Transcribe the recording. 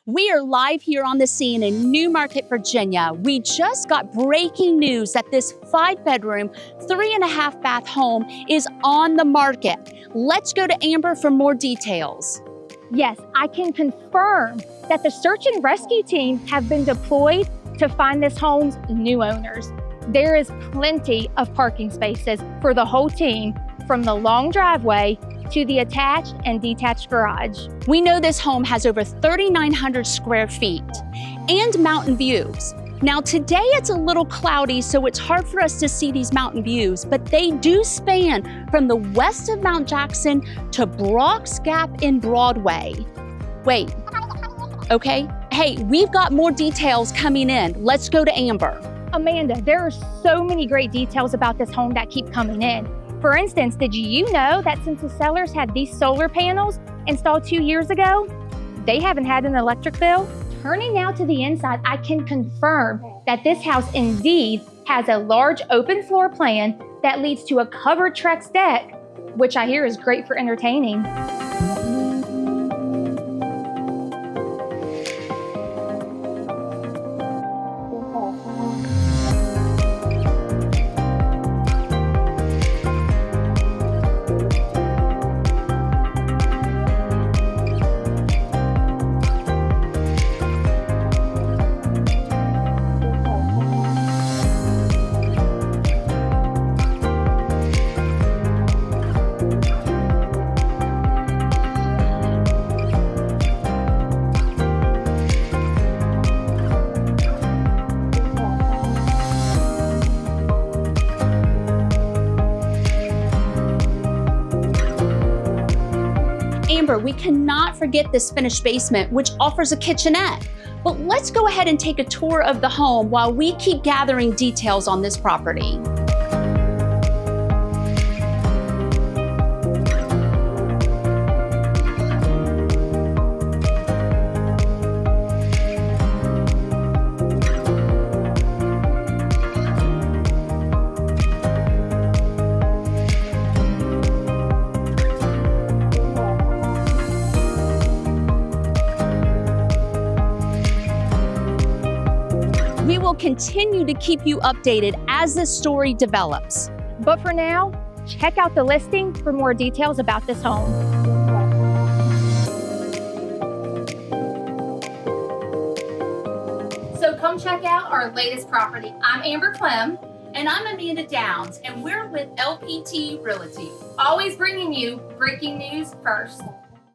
We are live here on the scene in Newmarket, Virginia. We just got breaking news that this 5-bedroom, 3.5 bath home is on the market. Let's go to Amber for more details. Yes, I can confirm that the search and rescue team have been deployed to find this home's new owners. There is plenty of parking spaces for the whole team, from the long driveway to the attached and detached garage. We know this home has over 3,900 square feet and mountain views. Now today it's a little cloudy, so it's hard for us to see these mountain views, but they do span from the west of Mount Jackson to Brock's Gap in Broadway. Wait, okay. Hey, we've got more details coming in. Let's go to Amber. Amanda, there are so many great details about this home that keep coming in. For instance, did you know that since the sellers had these solar panels installed 2 years ago, they haven't had an electric bill? Turning now to the inside, I can confirm that this house indeed has a large open floor plan that leads to a covered trex deck, which I hear is great for entertaining. Amber, we cannot forget this finished basement, which offers a kitchenette. But let's go ahead and take a tour of the home while we keep gathering details on this property. We will continue to keep you updated as this story develops. But for now, check out the listing for more details about this home. So come check out our latest property. I'm Amber Clem. And I'm Amanda Downs, and we're with LPT Realty. Always bringing you breaking news first.